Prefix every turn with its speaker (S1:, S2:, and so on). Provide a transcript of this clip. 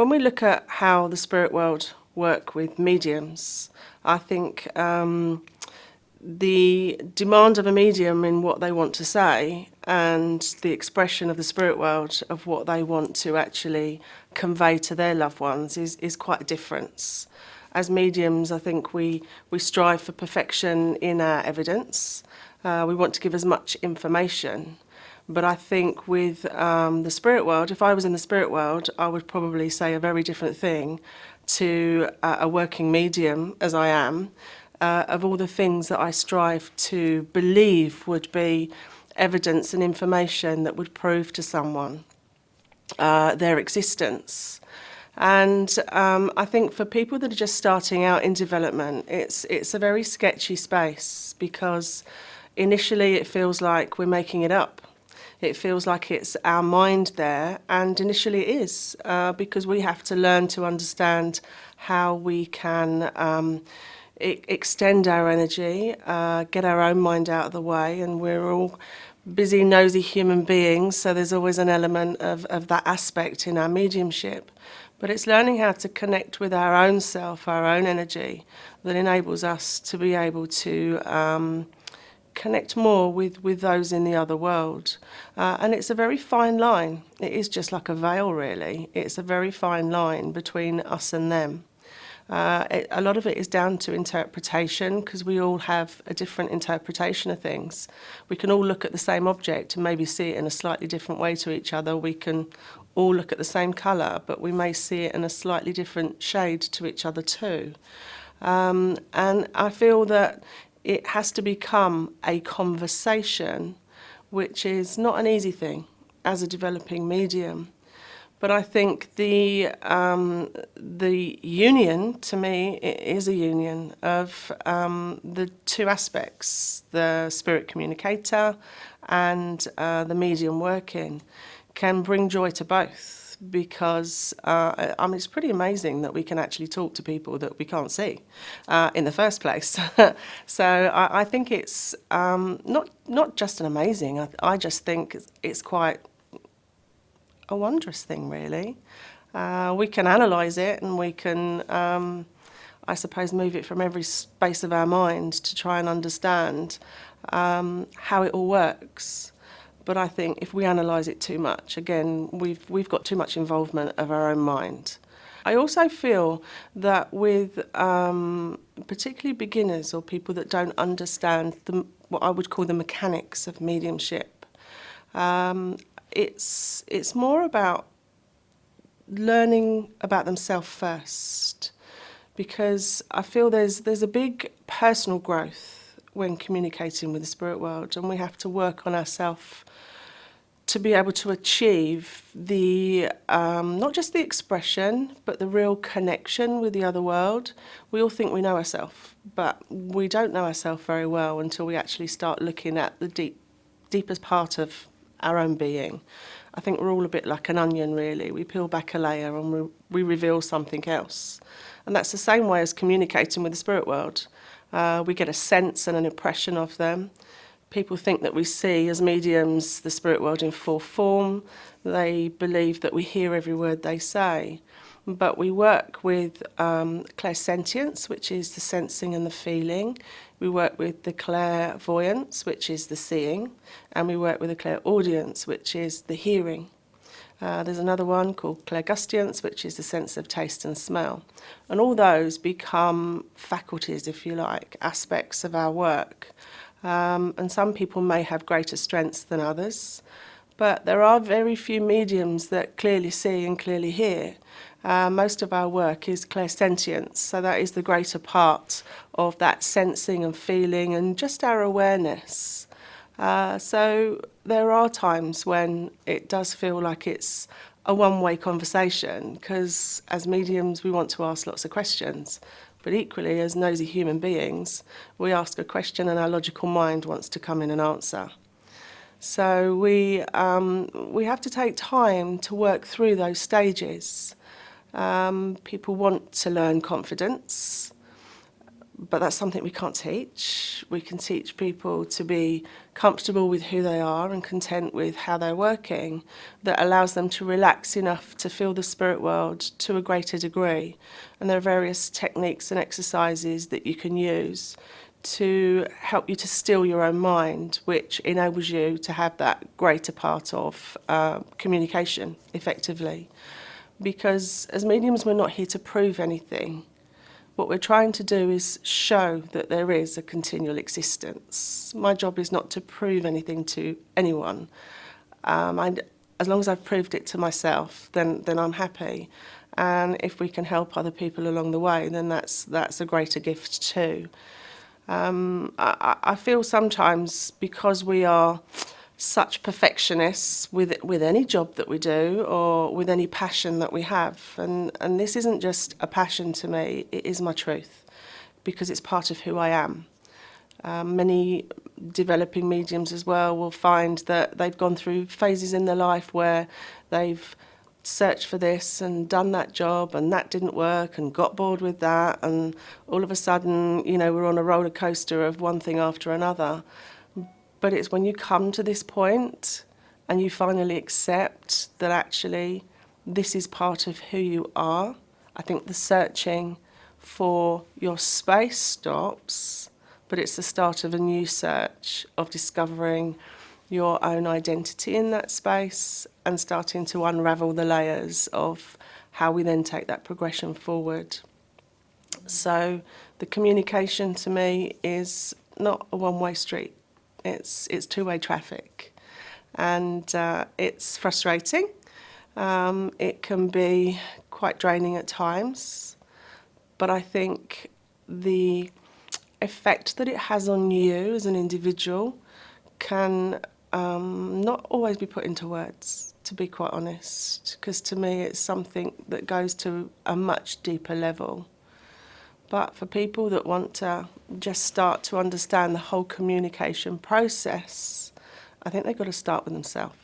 S1: When we look at how the spirit world work with mediums, I think the demand of a medium in what they want to say and the expression of the spirit world of what they want to actually convey to their loved ones is quite a difference. As mediums, I think we strive for perfection in our evidence. We want to give as much information. But I think with the spirit world, if I was in the spirit world, I would probably say a very different thing to a working medium, as I am, of all the things that I strive to believe would be evidence and information that would prove to someone their existence. And I think for people that are just starting out in development, it's a very sketchy space, because initially it feels like we're making it up. It feels like it's our mind there, and initially it is, because we have to learn to understand how we can extend our energy, get our own mind out of the way, and we're all busy, nosy human beings, so there's always an element of that aspect in our mediumship. But it's learning how to connect with our own self, our own energy, that enables us to be able to connect more with those in the other world. And it's a very fine line. It is just like a veil, really. It's a very fine line between us and them. A lot of it is down to interpretation, because we all have a different interpretation of things. We can all look at the same object and maybe see it in a slightly different way to each other. We can all look at the same colour, but we may see it in a slightly different shade to each other too. And I feel that it has to become a conversation, which is not an easy thing as a developing medium. But I think the union, to me, is a union of the two aspects, the spirit communicator and the medium working, can bring joy to both, because it's pretty amazing that we can actually talk to people that we can't see in the first place. So I think it's not just an amazing, I just think it's quite a wondrous thing, really. We can analyse it, and we can, I suppose, move it from every space of our mind to try and understand how it all works. But I think if we analyse it too much, again, we've got too much involvement of our own mind. I also feel that with particularly beginners or people that don't understand what I would call the mechanics of mediumship, it's more about learning about themselves first, because I feel there's a big personal growth when communicating with the spirit world, and we have to work on ourselves to be able to achieve the not just the expression, but the real connection with the other world. We all think we know ourselves, but we don't know ourselves very well until we actually start looking at the deepest part of our own being. I think we're all a bit like an onion, really. We peel back a layer and we reveal something else. And that's the same way as communicating with the spirit world. We get a sense and an impression of them. People think that we see, as mediums, the spirit world in full form. They believe that we hear every word they say. But we work with clairsentience, which is the sensing and the feeling. We work with the clairvoyance, which is the seeing. And we work with the clairaudience, which is the hearing. There's another one called clairgustance, which is the sense of taste and smell. And all those become faculties, if you like, aspects of our work. And some people may have greater strengths than others, but there are very few mediums that clearly see and clearly hear. Most of our work is clairsentience, so that is the greater part of that sensing and feeling and just our awareness. So there are times when it does feel like it's a one-way conversation, because as mediums we want to ask lots of questions, but equally as nosy human beings we ask a question and our logical mind wants to come in and answer. So we have to take time to work through those stages. People want to learn confidence, But that's something we can't teach. We can teach people to be comfortable with who they are and content with how they're working, that allows them to relax enough to feel the spirit world to a greater degree. And there are various techniques and exercises that you can use to help you to still your own mind, which enables you to have that greater part of communication effectively. Because as mediums, we're not here to prove anything. What we're trying to do is show that there is a continual existence. My job is not to prove anything to anyone. As long as I've proved it to myself, then I'm happy. And if we can help other people along the way, then that's a greater gift too. I feel sometimes because we are such perfectionists with any job that we do or with any passion that we have, and this isn't just a passion to me, it is my truth, because it's part of who I am. Many developing mediums as well will find that they've gone through phases in their life where they've searched for this and done that job and that didn't work and got bored with that, and all of a sudden, you know, we're on a roller coaster of one thing after another. But it's when you come to this point and you finally accept that actually this is part of who you are, I think the searching for your space stops, but it's the start of a new search of discovering your own identity in that space and starting to unravel the layers of how we then take that progression forward. So the communication to me is not a one-way street. It's two-way traffic, and it's frustrating. It can be quite draining at times, but I think the effect that it has on you as an individual can not always be put into words, to be quite honest, because to me it's something that goes to a much deeper level. But for people that want to just start to understand the whole communication process, I think they've got to start with themselves.